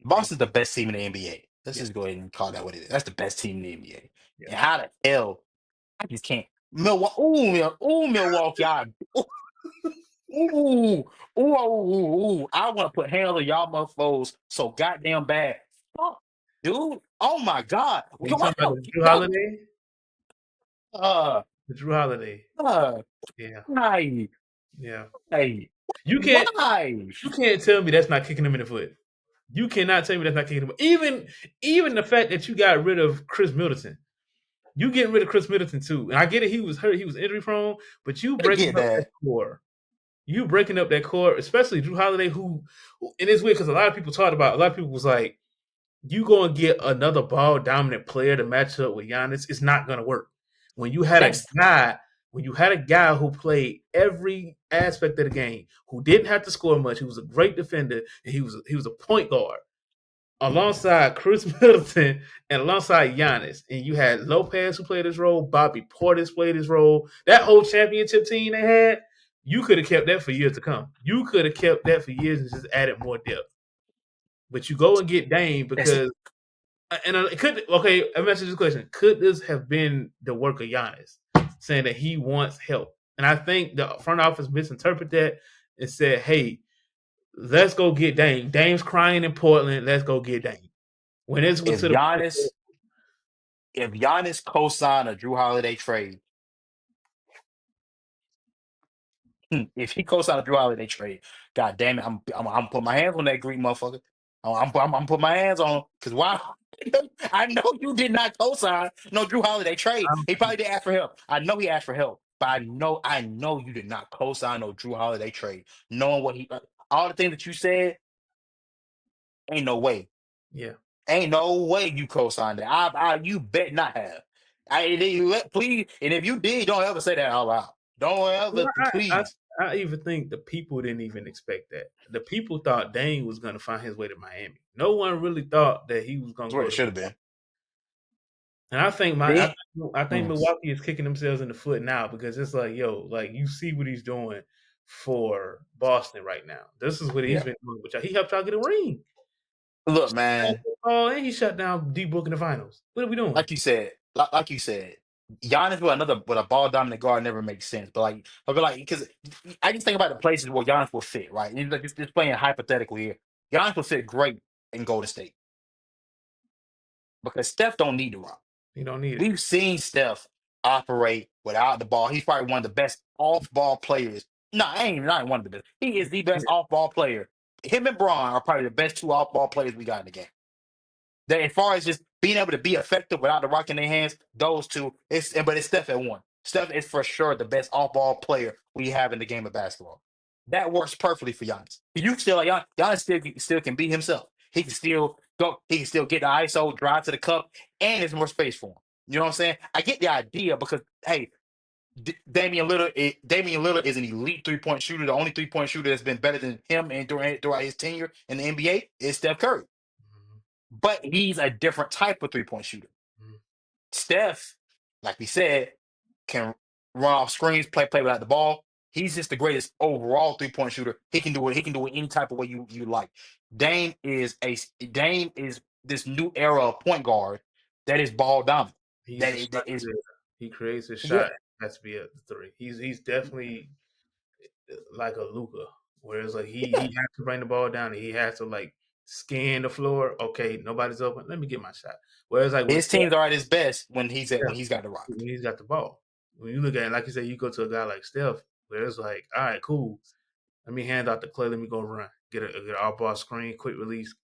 Boston's the best team in the NBA. Let's Yeah, just go ahead and call that what it is. That's the best team in the NBA. yeah. And how the hell I just can't Milwaukee? Ooh, Milwaukee! Ooh, ooh! I want to put hands on y'all motherfuckers so goddamn bad. Fuck, dude. Oh my god. Are you Why talking about the Drew y'all Holiday? uh The Drew Holiday. uh Yeah, why? yeah. Why? You can't Why? you can't tell me that's not kicking him in the foot. You cannot tell me that's not kicking him. Even the fact that you got rid of Chris Middleton. You getting rid of Chris Middleton too. And I get it, he was hurt, he was injury prone, but you I breaking get up that that. core. You breaking up that core, especially Drew Holiday, and it's weird because a lot of people talked about, a lot of people was like, you go and get another ball dominant player to match up with Giannis, it's not gonna work. When you had a That's guy, when you had a guy who played every aspect of the game, who didn't have to score much, he was a great defender, and he was a point guard alongside Chris Middleton and alongside Giannis. And you had Lopez who played his role, Bobby Portis played his role. That whole championship team they had, you could have kept that for years to come. You could have kept that for years and just added more depth. But you go and get Dame that's it. because and it could okay, I mentioned this question. Could this have been the work of Giannis saying that he wants help? And I think the front office misinterpreted that and said, hey, let's go get Dame. Dame's crying in Portland. Let's go get Dame. When this was If to the point Giannis if Giannis co-signed a Drew Holiday trade, if he co-signed a Drew Holiday trade, god damn it, I'm putting my hands on that Greek motherfucker. I'm putting my hands on him because why? I know you did not co-sign no Drew Holiday trade. He probably did ask for help. I know he asked for help, but I know you did not co-sign no Drew Holiday trade. Knowing what he, all the things that you said, ain't no way. yeah. Ain't no way you co-signed that. You bet not have. Please, and if you did, don't ever say that out loud. Don't ever, Well, please. I even think the people didn't even expect that. The people thought Dane was going to find his way to Miami. No one really thought that he was going That's to what go it to. should have been. And I think They, I think mm, Milwaukee is kicking themselves in the foot now because it's like, yo, like you see what he's doing for Boston right now. This is what he's yeah. been doing. Which he helped y'all get a ring. Look, man. Oh, and he shut down D Book in the finals. What are we doing? Like you said, Giannis with a ball dominant guard never makes sense. But like, I feel like because I just think about the places where Giannis will fit. Right, and like just playing hypothetically here, Giannis will fit great in Golden State because Steph don't need the rock. You don't need it. We've seen Steph operate without the ball. He's probably one of the best off-ball players. No, I ain't not one of the best. He is the best off-ball player. Him and Braun are probably the best two off-ball players we got in the game. That as far as just being able to be effective without the rock in their hands, those two, but it's Steph at one. Steph is for sure the best off-ball player we have in the game of basketball. That works perfectly for Giannis. You still like Giannis still can beat himself. He can still go. He can still get the ISO, drive to the cup, and there's more space for him. You know what I'm saying? I get the idea because hey, Damian Lillard is an elite 3-point shooter. The only 3-point shooter that's been better than him and throughout his tenure in the NBA is Steph Curry. Mhm, But he's a different type of 3-point shooter. mhm. Steph, like we said, can run off screens, play without the ball. He's just the greatest overall 3-point shooter. He can do it. He can do it any type of way you like. Dame is this new era of point guard that is ball dominant. He's That a shot is creator. He creates his yeah. shot. It has to be at the three. He's definitely like a Luca, whereas like he Yeah. has to bring the ball down and he has to like scan the floor. Okay, nobody's open. Let me get my shot. Whereas like with His Steph, teams are at his best yeah, when he's got the rock. when he's got the ball. When you look at it, like you said, you go to a guy like Steph, where it's like, all right, cool. Let me hand out the clay. Let me go run. Get an all ball screen, quick release,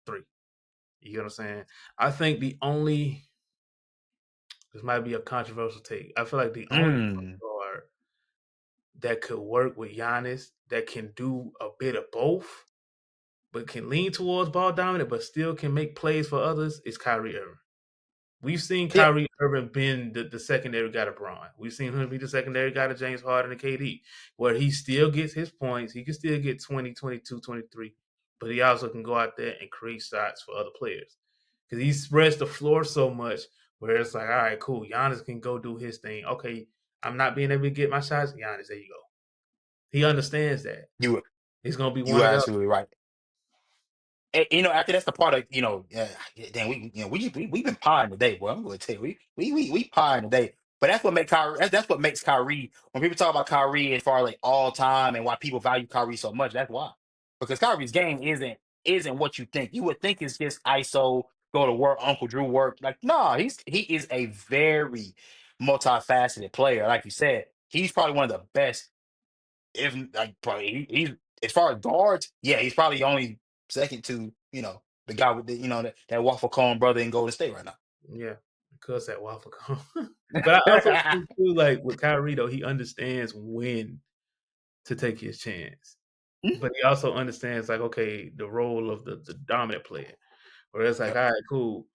three. You know what I'm saying? I think the only this might be a controversial take. I feel like the only Mm. guard that could work with Giannis that can do a bit of both, but can lean towards ball dominant, but still can make plays for others is Kyrie Irving. We've seen Yeah. Kyrie Irving been the secondary guy to Braun. We've seen him be the secondary guy to James Harden and KD, where he still gets his points. He can still get 20, 22, 23, but he also can go out there and create shots for other players. Because he spreads the floor so much where it's like, all right, cool. Giannis can go do his thing. Okay, I'm not being able to get my shots. Giannis, there you go. He understands that. You He's going to be you one are of those. absolutely right. after that's the part of damn, we've been pieing today, boy. I'm going to tell you, we pieing today. But that's what makes Kyrie. That's what makes Kyrie. When people talk about Kyrie as far as like all time and why people value Kyrie so much, that's why. Because Kyrie's game isn't what you think. You would think it's just ISO, go to work, Uncle Drew work. Like, no, he is a very multifaceted player. Like you said, he's probably one of the best. If like probably he's as far as guards, yeah, he's probably only second to the guy with that waffle cone brother in Golden State right now. Yeah, because that waffle cone. But I also think too, like with Kyrie though, he understands when to take his chance. Mhm. But he also understands like, okay, the role of the dominant player. Where it's like, Yep. all right, cool.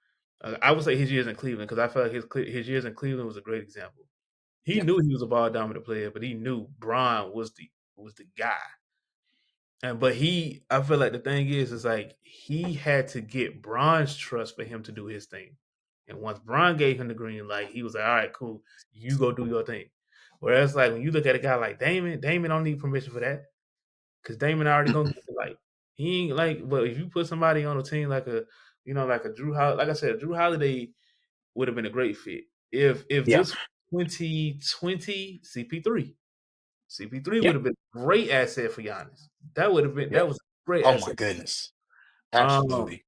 I would say his years in Cleveland because I felt like his years in Cleveland was a great example. He Yep. knew he was a ball dominant player, but he knew Bron was the guy. And but I feel like the thing is like he had to get Bron's trust for him to do his thing. And once Bron gave him the green light, he was like, all right, cool, you go do your thing. Whereas like when you look at a guy like Damon don't need permission for that. Because Damon already gonna get the light. He ain't like, but if you put somebody on a team like like a Drew Holiday, like I said, Drew Holiday would have been a great fit. If Yeah. this 2020 CP3. CP3 would Yep. have been a great asset for Giannis. That would have been Yep. that was a great Oh my asset. goodness. Um, Absolutely.